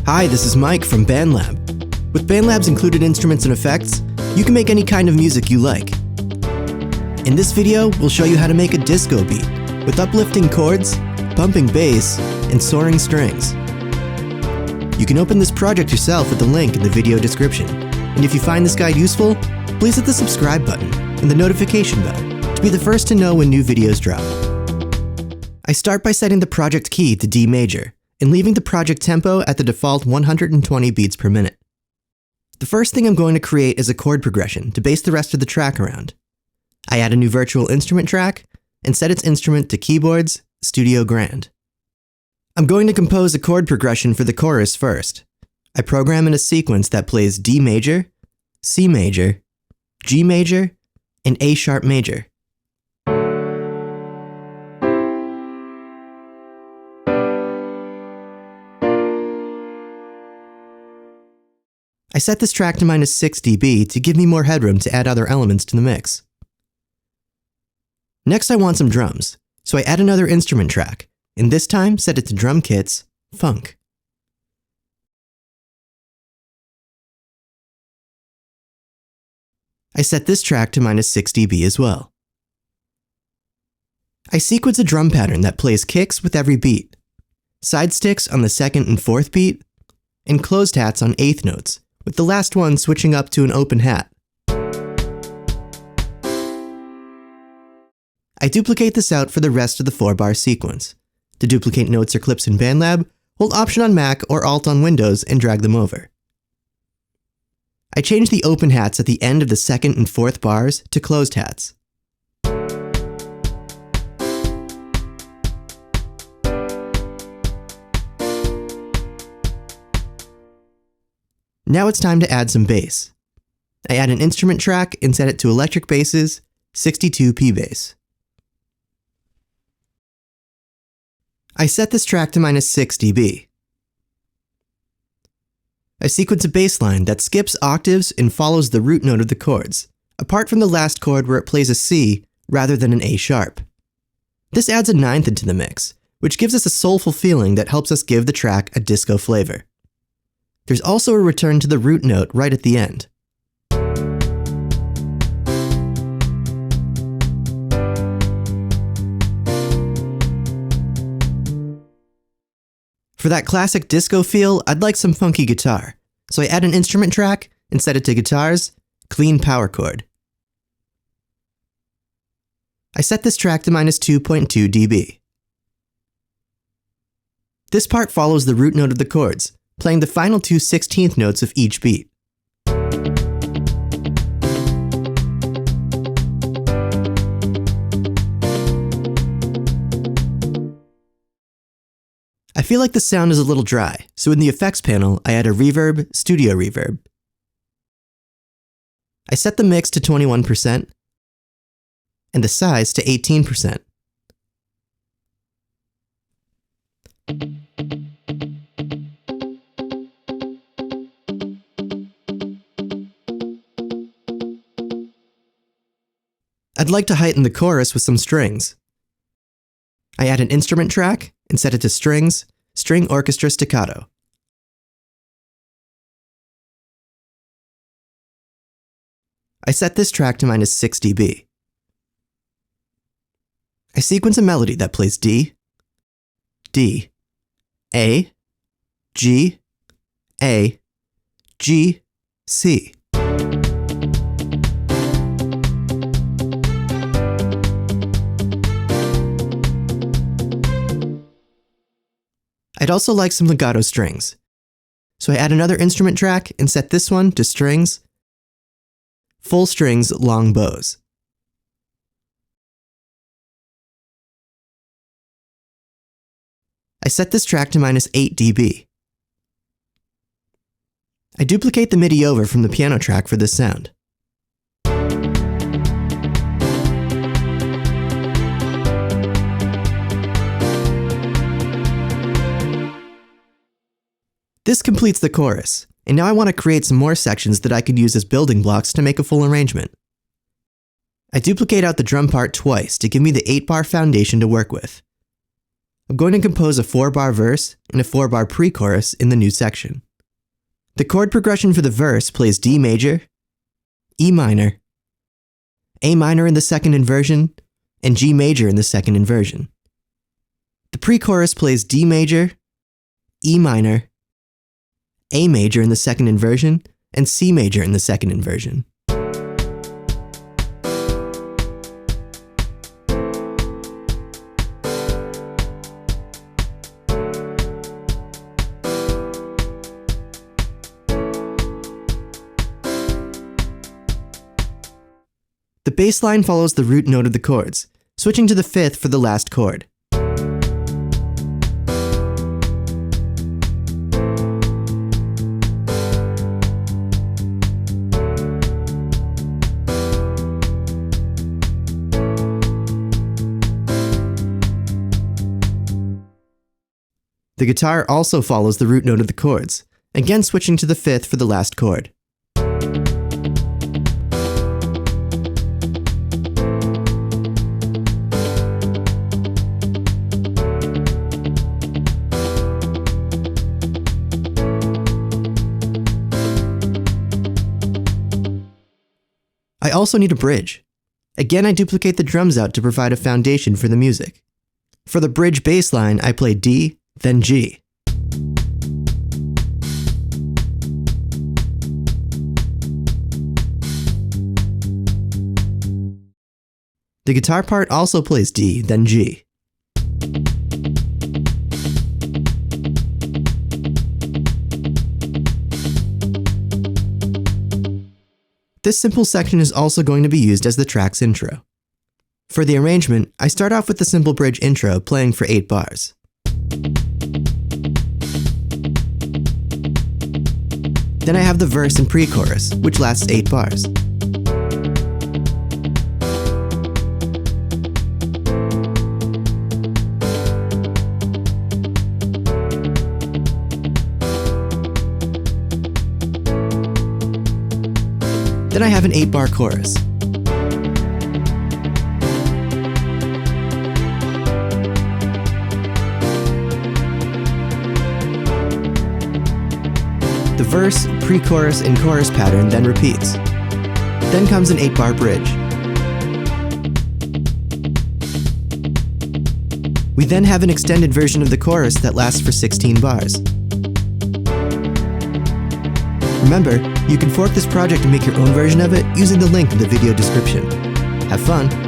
Hi, this is Mike from BandLab. With BandLab's included instruments and effects, you can make any kind of music you like. In this video, we'll show you how to make a disco beat with uplifting chords, bumping bass, and soaring strings. You can open this project yourself at the link in the video description. And if you find this guide useful, please hit the subscribe button and the notification bell to be the first to know when new videos drop. I start by setting the project key to D major and leaving the project tempo at the default 120 beats per minute. The first thing I'm going to create is a chord progression to base the rest of the track around. I add a new virtual instrument track and set its instrument to keyboards, Studio Grand. I'm going to compose a chord progression for the chorus first. I program in a sequence that plays D major, C major, G major, and A sharp major. I set this track to -6 dB to give me more headroom to add other elements to the mix. Next I want some drums, so I add another instrument track, and this time set it to drum kits, funk. I set this track to -6 dB as well. I sequence a drum pattern that plays kicks with every beat, side sticks on the second and fourth beat, and closed hats on eighth notes, with the last one switching up to an open hat. I duplicate this out for the rest of the 4-bar sequence. To duplicate notes or clips in BandLab, hold Option on Mac or Alt on Windows and drag them over. I change the open hats at the end of the second and fourth bars to closed hats. Now it's time to add some bass. I add an instrument track and set it to electric basses, 62 P bass. I set this track to -6 dB. I sequence a bass line that skips octaves and follows the root note of the chords, apart from the last chord where it plays a C rather than an A sharp. This adds a ninth into the mix, which gives us a soulful feeling that helps us give the track a disco flavor. There's also a return to the root note right at the end. For that classic disco feel, I'd like some funky guitar, so I add an instrument track and set it to guitars, clean power chord. I set this track to -2.2 dB. This part follows the root note of the chords, playing the final two 16th notes of each beat. I feel like the sound is a little dry, so in the effects panel, I add a reverb, studio reverb. I set the mix to 21% and the size to 18%. I'd like to heighten the chorus with some strings. I add an instrument track and set it to strings, string orchestra staccato. I set this track to -6 dB. I sequence a melody that plays D, D, A, G, A, G, C. I'd also like some legato strings, so I add another instrument track and set this one to strings, full strings, long bows. I set this track to -8 dB. I duplicate the MIDI over from the piano track for this sound. This completes the chorus, and now I want to create some more sections that I could use as building blocks to make a full arrangement. I duplicate out the drum part twice to give me the 8-bar foundation to work with. I'm going to compose a 4-bar verse and a 4-bar pre-chorus in the new section. The chord progression for the verse plays D major, E minor, A minor in the second inversion, and G major in the second inversion. The pre-chorus plays D major, E minor, A major in the second inversion, and C major in the second inversion. The bass line follows the root note of the chords, switching to the 5th for the last chord. The guitar also follows the root note of the chords, again switching to the 5th for the last chord. I also need a bridge. Again, I duplicate the drums out to provide a foundation for the music. For the bridge bass line, I play D, then G. The guitar part also plays D, then G. This simple section is also going to be used as the track's intro. For the arrangement, I start off with the simple bridge intro playing for 8 bars. Then I have the verse and pre-chorus, which lasts 8 bars. Then I have an 8-bar chorus. The verse, pre-chorus, and chorus pattern then repeats. Then comes an 8-bar bridge. We then have an extended version of the chorus that lasts for 16 bars. Remember, you can fork this project and make your own version of it using the link in the video description. Have fun!